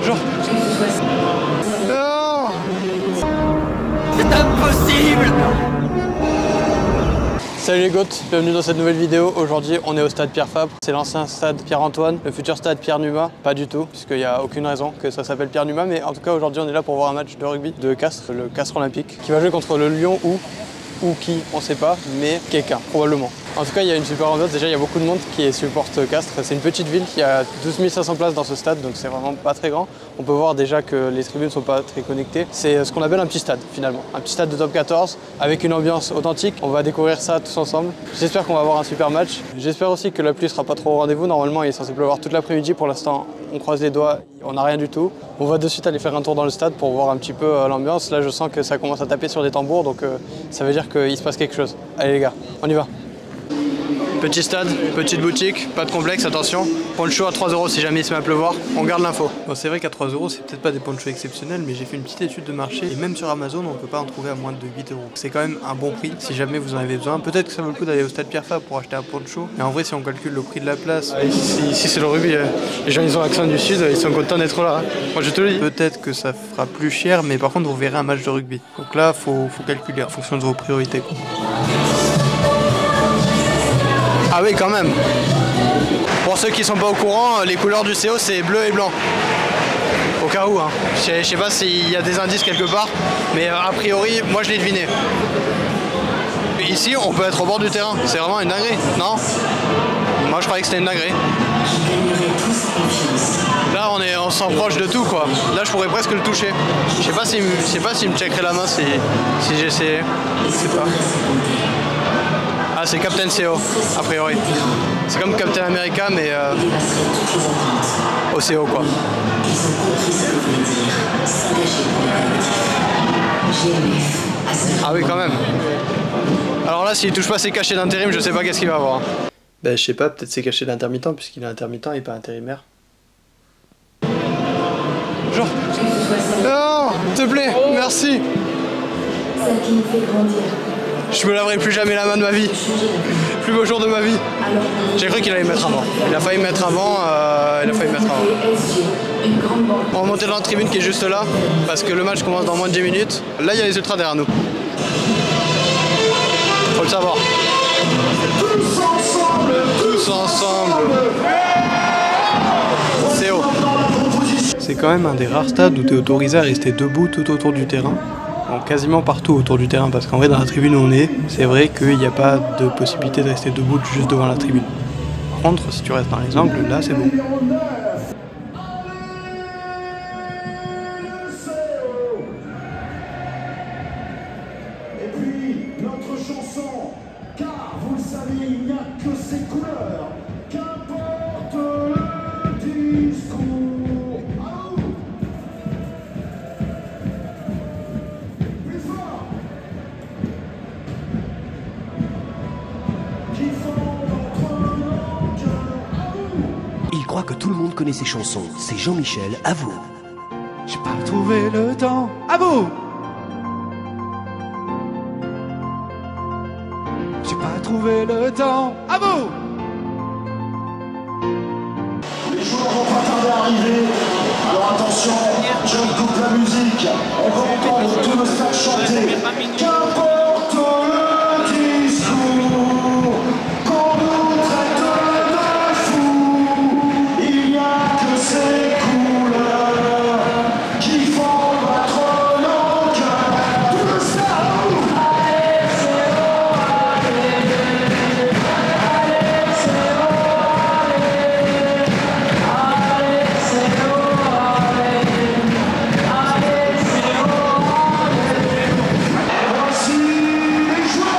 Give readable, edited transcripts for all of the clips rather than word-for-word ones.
Bonjour. Non, c'est impossible. Salut les goths, bienvenue dans cette nouvelle vidéo. Aujourd'hui on est au stade Pierre Fabre, c'est l'ancien stade Pierre-Antoine, le futur stade Pierre Numa, pas du tout, puisqu'il n'y a aucune raison que ça s'appelle Pierre Numa, mais en tout cas aujourd'hui on est là pour voir un match de rugby de Castres, le Castres Olympique, qui va jouer contre le Lyon ou qui, on sait pas, mais quelqu'un, probablement. En tout cas, il y a une super ambiance. Déjà, il y a beaucoup de monde qui supporte Castres. C'est une petite ville, il y a 12 500 places dans ce stade, donc c'est vraiment pas très grand. On peut voir déjà que les tribunes sont pas très connectées. C'est ce qu'on appelle un petit stade, finalement. Un petit stade de top 14, avec une ambiance authentique. On va découvrir ça tous ensemble. J'espère qu'on va avoir un super match. J'espère aussi que la pluie sera pas trop au rendez-vous. Normalement, il est censé pleuvoir toute l'après-midi. Pour l'instant, on croise les doigts, on n'a rien du tout. On va de suite aller faire un tour dans le stade pour voir un petit peu l'ambiance. Là, je sens que ça commence à taper sur des tambours, donc ça veut dire qu'il se passe quelque chose. Allez les gars, on y va. Petit stade, petite boutique, pas de complexe, attention. Poncho à 3 € si jamais il se met à pleuvoir, on garde l'info. Bon, c'est vrai qu'à 3 € c'est peut-être pas des ponchos exceptionnels, mais j'ai fait une petite étude de marché et même sur Amazon on peut pas en trouver à moins de 8 €. C'est quand même un bon prix si jamais vous en avez besoin. Peut-être que ça vaut le coup d'aller au stade Pierre Fabre pour acheter un poncho, mais en vrai si on calcule le prix de la place, ici c'est le rugby, les gens ils ont l'accent du sud, ils sont contents d'être là. Hein. Moi je te le dis. Peut-être que ça fera plus cher, mais par contre vous verrez un match de rugby. Donc là faut calculer en fonction de vos priorités, quoi. Ah oui, quand même. Pour ceux qui sont pas au courant, les couleurs du CO c'est bleu et blanc. Au cas où, hein. Je sais pas s'il y a des indices quelque part, mais a priori, moi je l'ai deviné. Ici, on peut être au bord du terrain. C'est vraiment une dinguerie, non? Moi je croyais que c'était une dinguerie. Là, on s'en proche de tout, quoi. Là, je pourrais presque le toucher. Je sais pas s'il me checkerait la main si j'essayais. Je sais pas. Ah, c'est Captain CO, a priori. C'est comme Captain America, mais au CO, quoi. Ah oui, quand même. Alors là, s'il touche pas ses cachets d'intérim, je sais pas qu'est-ce qu'il va avoir. Ben, je sais pas, peut-être ses cachets d'intermittent, puisqu'il est intermittent et pas intérimaire. Bonjour. Non, s'il te plaît, merci. Celle qui nous fait grandir. Je me laverai plus jamais la main de ma vie. Plus beau jour de ma vie. J'ai cru qu'il allait me mettre avant. Il a failli me mettre avant. On va monter dans la tribune qui est juste là, parce que le match commence dans moins de 10 minutes. Là, il y a les ultras derrière nous. Faut le savoir. Tous ensemble. C'est haut. C'est quand même un des rares stades où tu es autorisé à rester debout tout autour du terrain. Bon, quasiment partout autour du terrain, parce qu'en vrai dans la tribune où on est, c'est vrai qu'il n'y a pas de possibilité de rester debout juste devant la tribune. Par contre, si tu restes dans les angles, là c'est bon. Et puis, notre chanson, car vous le savez, il n'y a que ces couleurs, qu'importe le discours. Il croit que tout le monde connaît ses chansons. C'est Jean-Michel, à vous. J'ai pas trouvé le temps. À vous. J'ai pas trouvé le temps. À vous. Les joueurs vont pas tarder à arriver. Alors attention, je coupe la musique. On va entendre tout le stade chanter. Qu'importe le discours, qu'on nous traite de fous, il n'y a que ces couleurs qui font battre nos cœurs. Tout le stade. Allez, c'est haut, allez, allez, c'est haut, allez, allez, c'est haut, allez, c'est haut, allez. Voici les joueurs.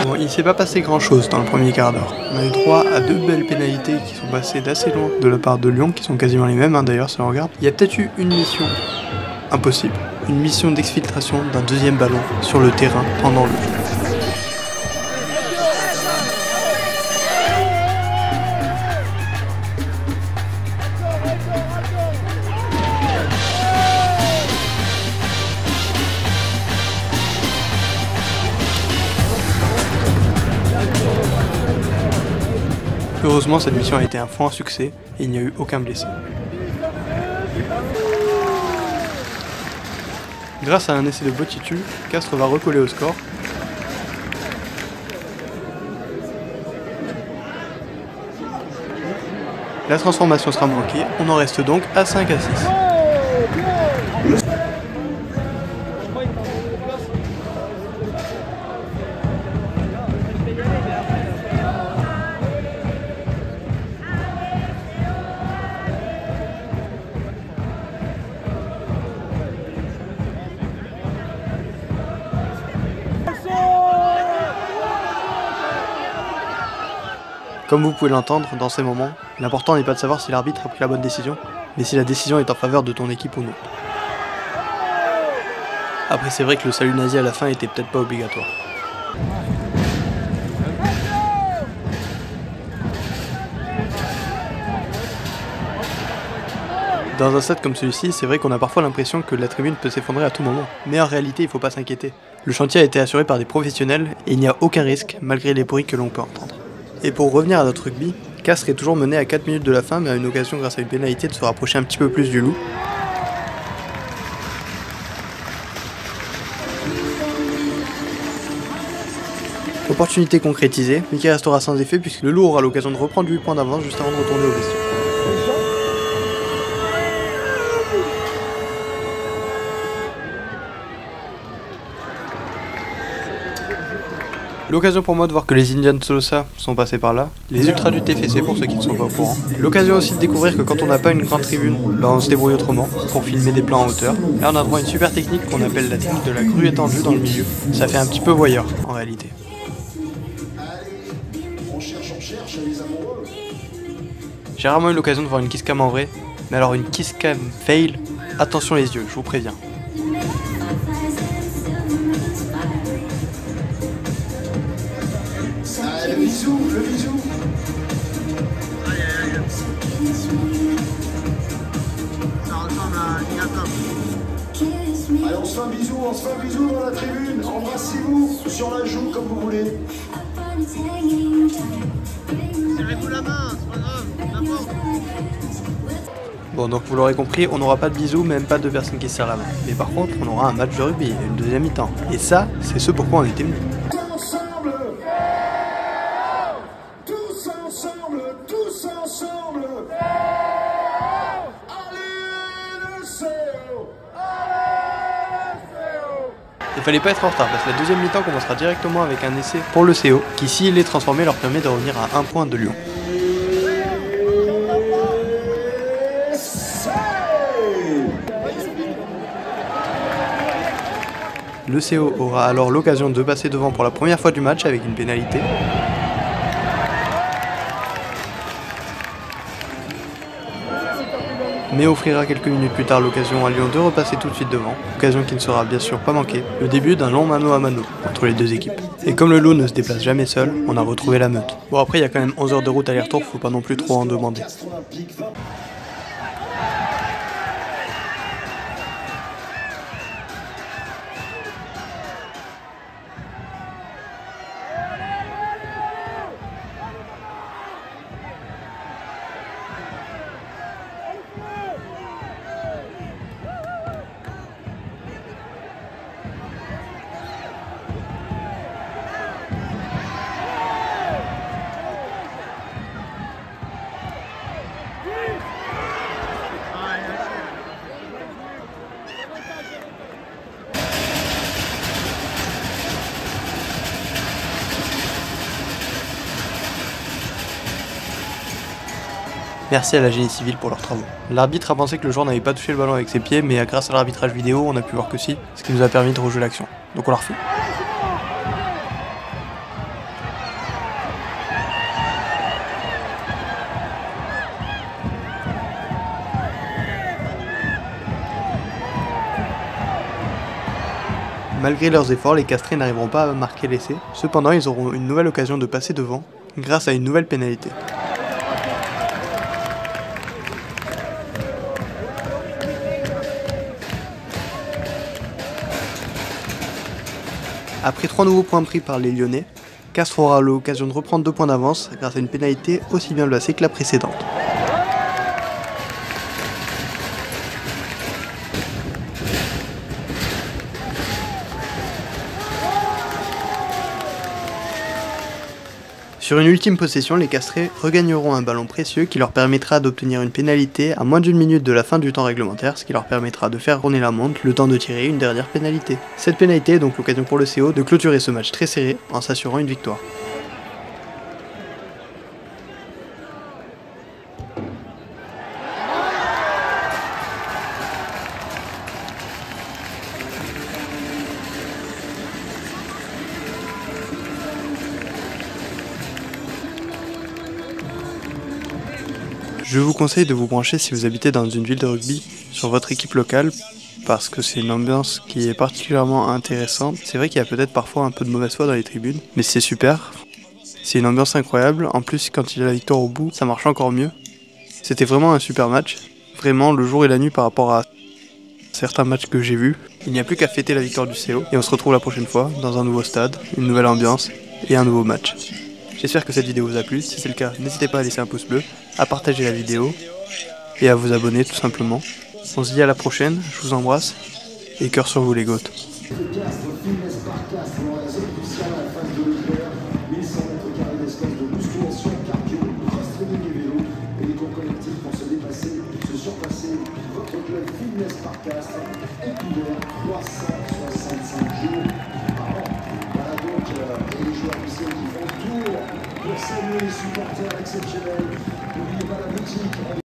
Bon, il s'est pas passé grand chose dans le premier quart d'heure. On a eu droit à 2 belles pénalités qui sont passées d'assez loin de la part de Lyon, qui sont quasiment les mêmes d'ailleurs si on regarde. Il y a peut-être eu une mission impossible, une mission d'exfiltration d'un deuxième ballon sur le terrain pendant le jeu. Heureusement, cette mission a été un franc succès et il n'y a eu aucun blessé. Grâce à un essai de Botitu, Castres va recoller au score. La transformation sera manquée, on en reste donc à 5 à 6. Comme vous pouvez l'entendre, dans ces moments, l'important n'est pas de savoir si l'arbitre a pris la bonne décision, mais si la décision est en faveur de ton équipe ou non. Après c'est vrai que le salut nazi à la fin était peut-être pas obligatoire. Dans un set comme celui-ci, c'est vrai qu'on a parfois l'impression que la tribune peut s'effondrer à tout moment, mais en réalité il faut pas s'inquiéter. Le chantier a été assuré par des professionnels et il n'y a aucun risque malgré les bruits que l'on peut entendre. Et pour revenir à notre rugby, Castres est toujours mené à 4 minutes de la fin mais a une occasion grâce à une pénalité de se rapprocher un petit peu plus du loup. Opportunité concrétisée, mais qui restera sans effet puisque le loup aura l'occasion de reprendre 8 points d'avance juste avant de retourner au vestiaire. L'occasion pour moi de voir que les Indians Solosa sont passés par là, les ultras du TFC pour ceux qui ne sont pas au courant. L'occasion aussi de découvrir que quand on n'a pas une grande tribune, on se débrouille autrement pour filmer des plans en hauteur. Là on a droit à une super technique qu'on appelle la technique de la grue étendue dans le milieu. Ça fait un petit peu voyeur en réalité. J'ai rarement eu l'occasion de voir une kiss cam en vrai, mais alors une kiss cam fail, attention les yeux, je vous préviens. Le bisou, le bisou. Ça ressemble à un Ginatop. Allez, on se fait un bisou dans la tribune. Embrassez-vous sur la joue comme vous voulez. Serrez-vous la main, c'est pas grave, n'importe. Bon donc vous l'aurez compris, on n'aura pas de bisous, même pas de personnes qui se serrent la main. Mais par contre, on aura un match de rugby, une deuxième mi-temps. Et ça, c'est ce pourquoi on était venus. Tous ensemble. Allez le CO. Il fallait pas être en retard parce que la deuxième mi-temps commencera directement avec un essai pour le CO qui, s'il est transformé, leur permet de revenir à 1 point de Lyon. Le CO aura alors l'occasion de passer devant pour la première fois du match avec une pénalité. Mais offrira quelques minutes plus tard l'occasion à Lyon de repasser tout de suite devant, occasion qui ne sera bien sûr pas manquée, le début d'un long mano à mano entre les deux équipes. Et comme le loup ne se déplace jamais seul, on a retrouvé la meute. Bon après il y a quand même 11 heures de route aller-retour, faut pas non plus trop en demander. Merci à la génie civile pour leurs travaux. L'arbitre a pensé que le joueur n'avait pas touché le ballon avec ses pieds, mais grâce à l'arbitrage vidéo, on a pu voir que si, ce qui nous a permis de rejouer l'action. Donc on l'a refait. Malgré leurs efforts, les castrés n'arriveront pas à marquer l'essai. Cependant, ils auront une nouvelle occasion de passer devant, grâce à une nouvelle pénalité. Après 3 nouveaux points pris par les Lyonnais, Castres aura l'occasion de reprendre 2 points d'avance grâce à une pénalité aussi bien placée que la précédente. Sur une ultime possession, les Castrés regagneront un ballon précieux qui leur permettra d'obtenir une pénalité à moins d'1 minute de la fin du temps réglementaire, ce qui leur permettra de faire tourner la montre le temps de tirer une dernière pénalité. Cette pénalité est donc l'occasion pour le CO de clôturer ce match très serré en s'assurant une victoire. Je vous conseille de vous brancher si vous habitez dans une ville de rugby sur votre équipe locale parce que c'est une ambiance qui est particulièrement intéressante. C'est vrai qu'il y a peut-être parfois un peu de mauvaise foi dans les tribunes, mais c'est super. C'est une ambiance incroyable. En plus, quand il y a la victoire au bout, ça marche encore mieux. C'était vraiment un super match. Vraiment le jour et la nuit par rapport à certains matchs que j'ai vus. Il n'y a plus qu'à fêter la victoire du CO et on se retrouve la prochaine fois dans un nouveau stade, une nouvelle ambiance et un nouveau match. J'espère que cette vidéo vous a plu, si c'est le cas, n'hésitez pas à laisser un pouce bleu, à partager la vidéo et à vous abonner tout simplement. On se dit à la prochaine, je vous embrasse et cœur sur vous les goths. Saluer les supporters exceptionnels. N'oubliez pas la boutique.